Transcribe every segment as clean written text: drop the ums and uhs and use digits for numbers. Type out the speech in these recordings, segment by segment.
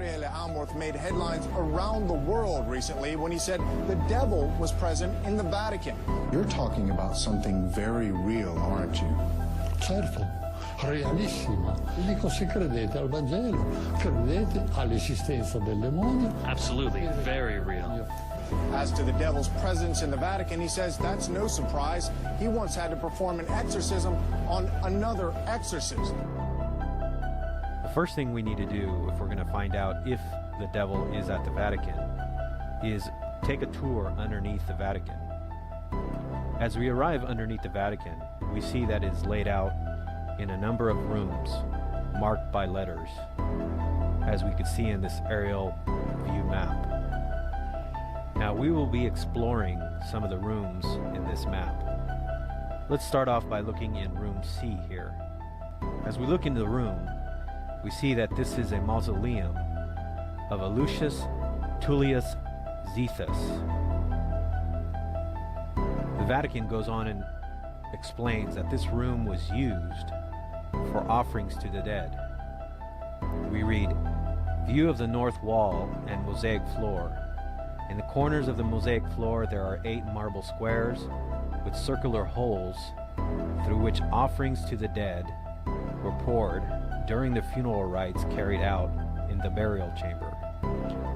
Gabriele Amorth made headlines around the world recently when he said the devil was present in the Vatican. You're talking about something very real, aren't you? Certo, realissima. Vi dico, se credete al Vangelo, credete all'esistenza del demonio. Absolutely, very real. As to the devil's presence in the Vatican, he says that's no surprise. He once had to perform an exorcism on another exorcist. The first thing we need to do if we're going to find out if the devil is at the Vatican is take a tour underneath the Vatican. As we arrive underneath the Vatican, we see that it is laid out in a number of rooms marked by letters, as we can see in this aerial view map. Now we will be exploring some of the rooms in this map. Let's start off by looking in room C here. As we look into the room, we see that this is a mausoleum of Lucius Tullius Zethus. The Vatican goes on and explains that this room was used for offerings to the dead. We read, "View of the north wall and mosaic floor. In the corners of the mosaic floor there are 8 marble squares with circular holes through which offerings to the dead were poured during the funeral rites carried out in the burial chamber."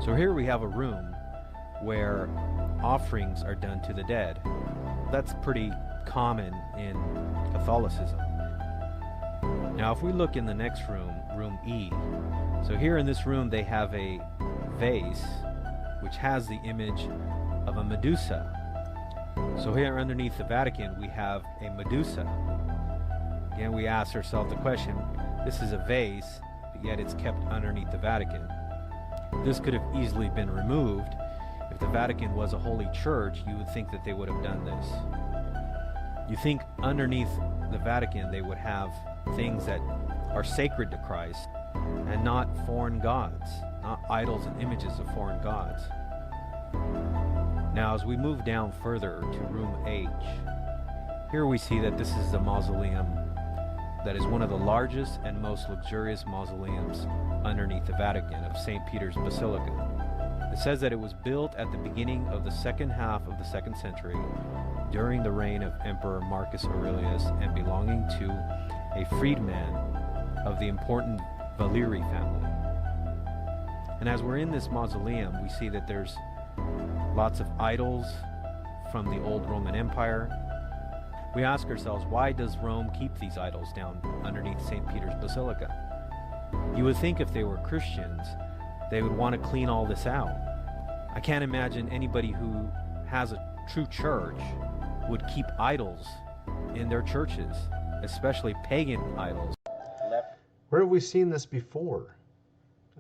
So here we have a room where offerings are done to the dead. That's pretty common in Catholicism. Now if we look in the next room, room E, so here in this room they have a vase which has the image of a Medusa. So here underneath the Vatican we have a Medusa. Again, we ask ourselves the question, this is a vase, but yet it's kept underneath the Vatican. This could have easily been removed. If the Vatican was a holy church, you would think that they would have done this. You think underneath the Vatican they would have things that are sacred to Christ and not foreign gods, not idols and images of foreign gods. Now as we move down further to room H, here we see that this is the mausoleum that is one of the largest and most luxurious mausoleums underneath the Vatican of St. Peter's Basilica. It says that it was built at the beginning of the second half of the 2nd century during the reign of Emperor Marcus Aurelius and belonging to a freedman of the important Valeri family. And as we're in this mausoleum, we see that there's lots of idols from the old Roman Empire. We ask ourselves, why does Rome keep these idols down underneath St. Peter's Basilica? You would think if they were Christians, they would want to clean all this out. I can't imagine anybody who has a true church would keep idols in their churches, especially pagan idols. Where have we seen this before?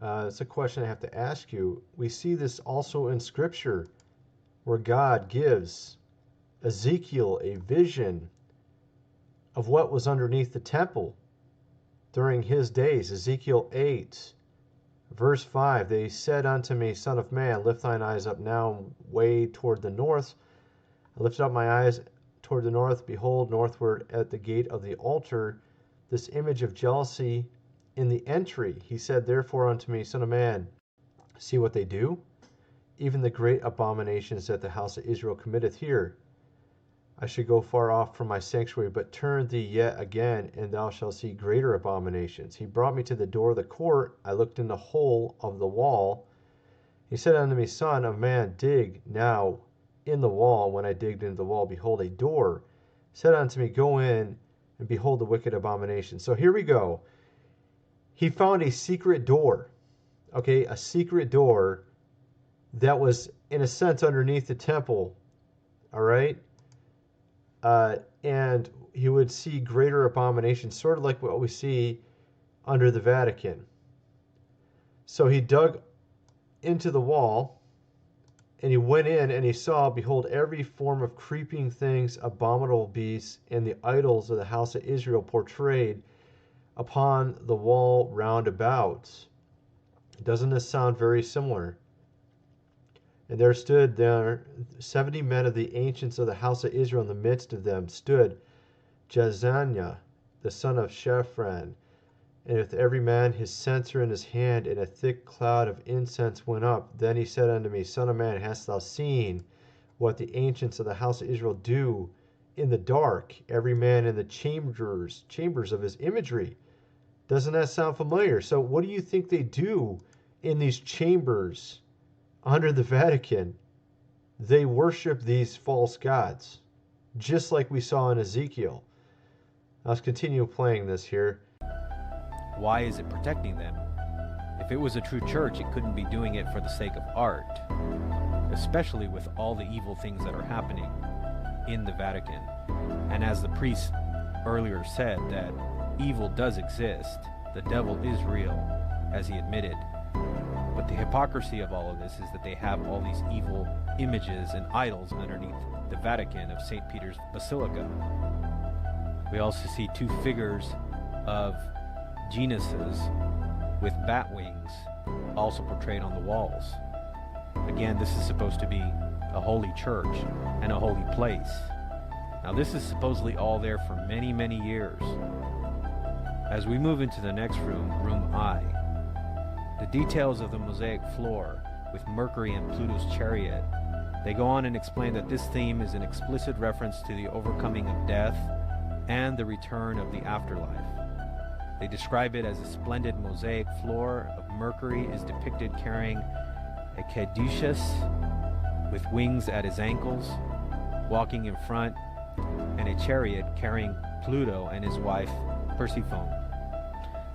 It's a question I have to ask you. We see this also in Scripture, where God gives Ezekiel a vision of what was underneath the temple during his days. Ezekiel 8, verse 5, "They said unto me, Son of man, lift thine eyes up now way toward the north. I lifted up my eyes toward the north. Behold, northward at the gate of the altar, this image of jealousy in the entry. He said therefore unto me, Son of man, see what they do, even the great abominations that the house of Israel committeth here. I should go far off from my sanctuary, but turn thee yet again, and thou shalt see greater abominations. He brought me to the door of the court. I looked in the hole of the wall. He said unto me, Son of man, dig now in the wall. When I digged into the wall, behold, a door. He said unto me, Go in, and behold the wicked abomination." So here we go. He found a secret door, okay, a secret door that was, in a sense, underneath the temple, all right? And he would see greater abominations, sort of like what we see under the Vatican. So he dug into the wall, and he went in, and he saw, behold, every form of creeping things, abominable beasts, and the idols of the house of Israel portrayed upon the wall round about. Doesn't this sound very similar? And there stood there 70 men of the ancients of the house of Israel. In the midst of them stood Jezaniah, the son of Shaphan, And with every man his censer in his hand, and a thick cloud of incense went up. Then he said unto me, Son of man, hast thou seen what the ancients of the house of Israel do in the dark, every man in the chambers of his imagery? Doesn't that sound familiar? So what do you think they do in these chambers under the Vatican? They worship these false gods, just like we saw in Ezekiel. Let's continue playing this here. Why is it protecting them? If it was a true church, it couldn't be doing it for the sake of art, especially with all the evil things that are happening in the Vatican. And as the priest earlier said, that evil does exist, the devil is real, as he admitted. But the hypocrisy of all of this is that they have all these evil images and idols underneath the Vatican of St. Peter's Basilica. We also see two figures of genuses with bat wings also portrayed on the walls. Again, this is supposed to be a holy church and a holy place. Now this is supposedly all there for many, many years. As we move into the next room, room I, the details of the mosaic floor with Mercury and Pluto's chariot, they go on and explain that this theme is an explicit reference to the overcoming of death and the return of the afterlife. They describe it as a splendid mosaic floor of Mercury is depicted carrying a caduceus with wings at his ankles, walking in front, and a chariot carrying Pluto and his wife Persephone.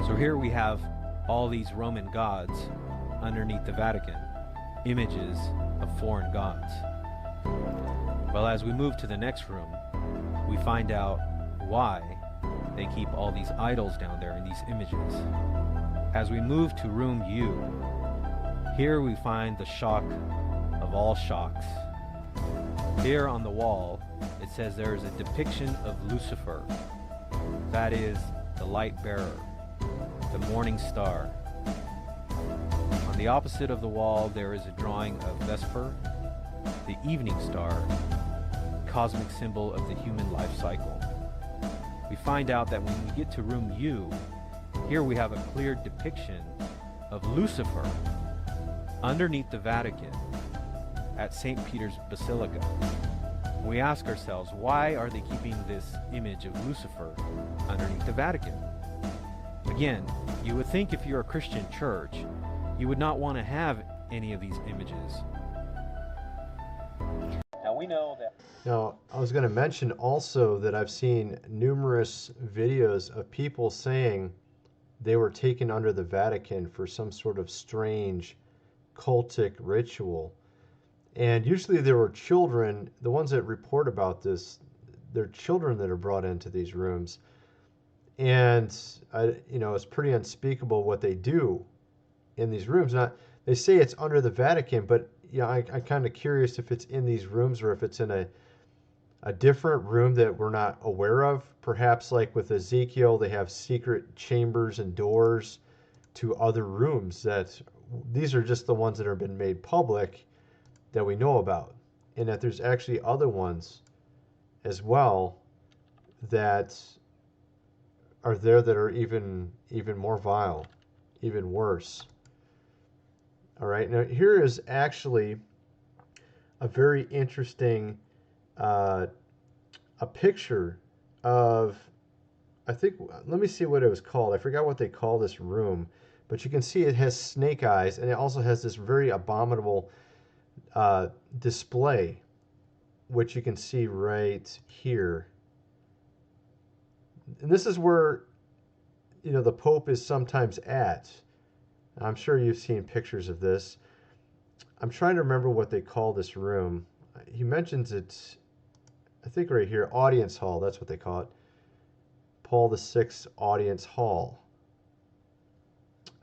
So here we have all these Roman gods underneath the Vatican, images of foreign gods. Well, as we move to the next room, we find out why they keep all these idols down there in these images. As we move to room U, here we find the shock of all shocks. Here on the wall, it says there is a depiction of Lucifer, that is, the light bearer, the morning star. On the opposite of the wall, there is a drawing of Vesper, the evening star, cosmic symbol of the human life cycle. We find out that when we get to room U, here we have a clear depiction of Lucifer underneath the Vatican at St. Peter's Basilica. We ask ourselves, why are they keeping this image of Lucifer underneath the Vatican? Again, you would think if you're a Christian church, you would not want to have any of these images. Now we know that. Now, I was going to mention also that I've seen numerous videos of people saying they were taken under the Vatican for some sort of strange cultic ritual. And usually there were children, the ones that report about this, they're children that are brought into these rooms. And, it's pretty unspeakable what they do in these rooms. Now, they say it's under the Vatican, but I'm kind of curious if it's in these rooms or if it's in a different room that we're not aware of. Perhaps like with Ezekiel, they have secret chambers and doors to other rooms that these are just the ones that have been made public that we know about. And that there's actually other ones as well that are there that are even more vile, even worse. All right, now here is actually a very interesting a picture of, let me see what it was called. I forgot what they call this room, but you can see it has snake eyes, and it also has this very abominable display, which you can see right here. And this is where, the Pope is sometimes at. I'm sure you've seen pictures of this. I'm trying to remember what they call this room. He mentions it, I think right here, audience hall, that's what they call it. Paul VI Audience Hall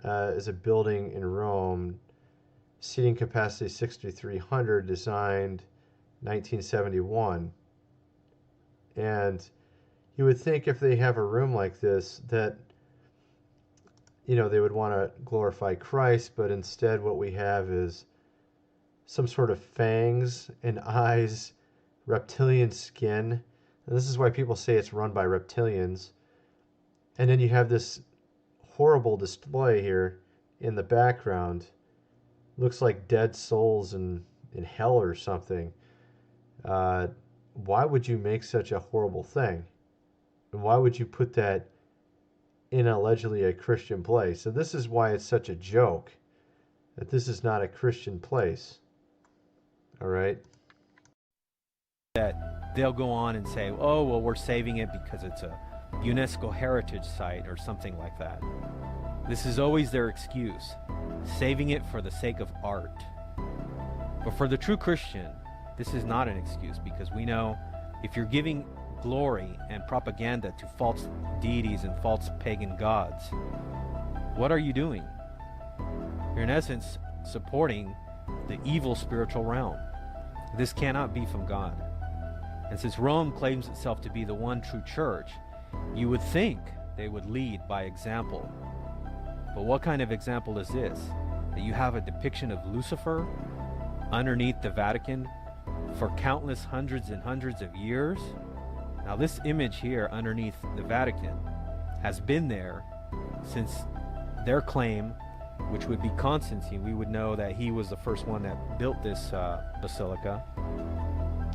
is a building in Rome, seating capacity 6,300, designed 1971. And you would think if they have a room like this that they would want to glorify Christ, but instead what we have is some sort of fangs and eyes, reptilian skin. And this is why people say it's run by reptilians. And then you have this horrible display here in the background. Looks like dead souls in hell or something. Why would you make such a horrible thing? And why would you put that in allegedly a Christian place? So this is why it's such a joke, that this is not a Christian place. All right? That they'll go on and say, oh, well, we're saving it because it's a UNESCO heritage site or something like that. This is always their excuse, saving it for the sake of art. But for the true Christian, this is not an excuse, because we know if you're giving glory and propaganda to false deities and false pagan gods, what are you doing? You're in essence supporting the evil spiritual realm. This cannot be from God. And since Rome claims itself to be the one true church, you would think they would lead by example. But what kind of example is this? That you have a depiction of Lucifer underneath the Vatican for countless hundreds and hundreds of years? Now this image here underneath the Vatican has been there since their claim, which would be Constantine. We would know that he was the first one that built this basilica.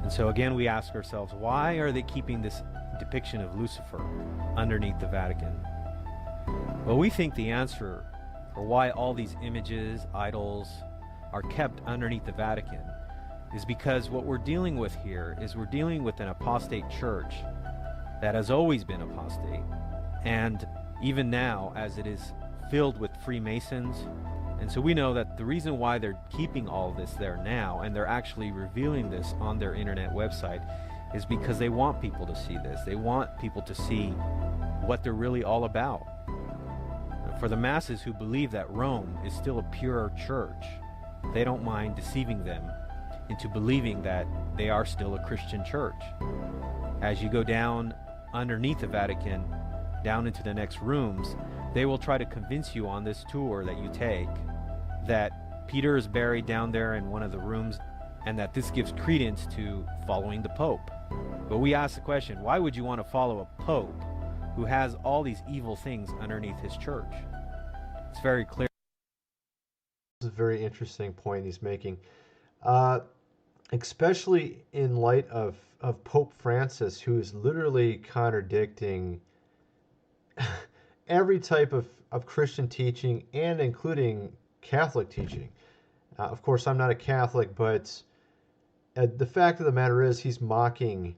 And so again, we ask ourselves, why are they keeping this depiction of Lucifer underneath the Vatican? Well, we think the answer for why all these images, idols, are kept underneath the Vatican is because what we're dealing with here is we're dealing with an apostate church that has always been apostate. And even now, as it is filled with Freemasons. And so we know that the reason why they're keeping all of this there now, and they're actually revealing this on their internet website, is because they want people to see this. They want people to see what they're really all about. For the masses who believe that Rome is still a pure church, they don't mind deceiving them into believing that they are still a Christian church. As you go down underneath the Vatican, down into the next rooms, they will try to convince you on this tour that you take that Peter is buried down there in one of the rooms and that this gives credence to following the Pope. But we ask the question, why would you want to follow a Pope who has all these evil things underneath his church? It's very clear. This is a very interesting point he's making, especially in light of Pope Francis, who is literally contradicting every type of Christian teaching and including Catholic teaching. Of course, I'm not a Catholic, but the fact of the matter is he's mocking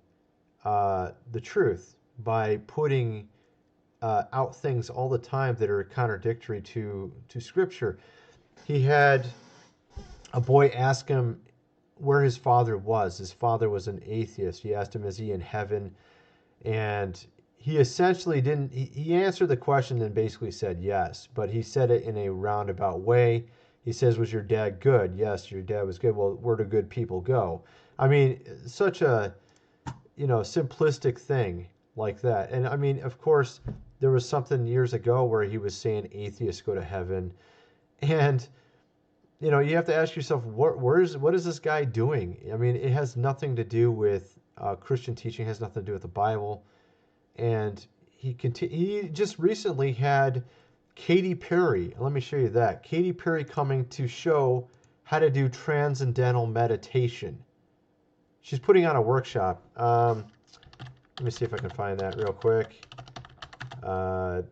the truth by putting out things all the time that are contradictory to Scripture. He had a boy ask him where his father was. His father was an atheist. He asked him, is he in heaven? And he essentially didn't, he answered the question and basically said yes, but he said it in a roundabout way. He says, was your dad good? Yes, your dad was good. Well, where do good people go? I mean, such a, simplistic thing like that. And I mean, of course, there was something years ago where he was saying atheists go to heaven. And, you have to ask yourself, what is this guy doing? I mean, it has nothing to do with Christian teaching. It has nothing to do with the Bible. And he just recently had Katy Perry. Let me show you that. Katy Perry coming to show how to do transcendental meditation. She's putting on a workshop. Let me see if I can find that real quick. Here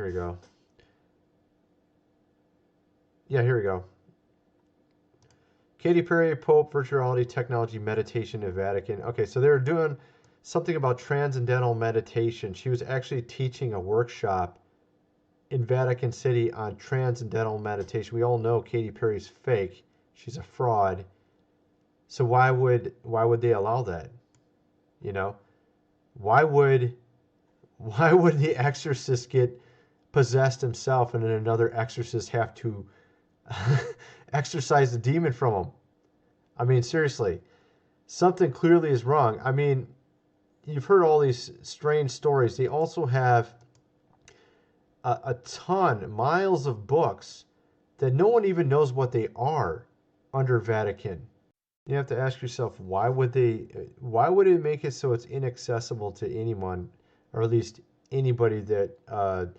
we go. Yeah, here we go. Katy Perry, Pope, Virtual Reality, Technology, Meditation in Vatican. Okay, so they're doing something about transcendental meditation. She was actually teaching a workshop in Vatican City on transcendental meditation. We all know Katy Perry's fake. She's a fraud. So why would they allow that? Why would the exorcist get possessed himself and then another exorcist have to exorcise the demon from him? I mean, seriously, something clearly is wrong. I mean, you've heard all these strange stories. They also have a ton, miles of books that no one even knows what they are under Vatican. You have to ask yourself, why would it make it so it's inaccessible to anyone, or at least anybody that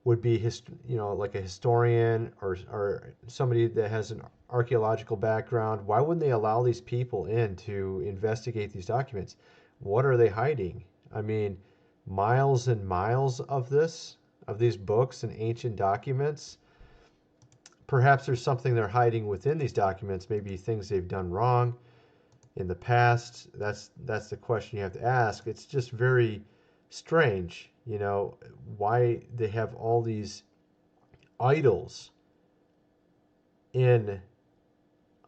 would be like a historian or somebody that has an archaeological background, why wouldn't they allow these people in to investigate these documents? What are they hiding? I mean, miles and miles of these books and ancient documents. Perhaps there's something they're hiding within these documents, maybe things they've done wrong in the past. That's the question you have to ask. It's just very strange, why they have all these idols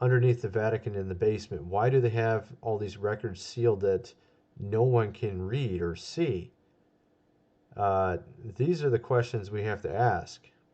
underneath the Vatican in the basement. Why do they have all these records sealed that no one can read or see? These are the questions we have to ask.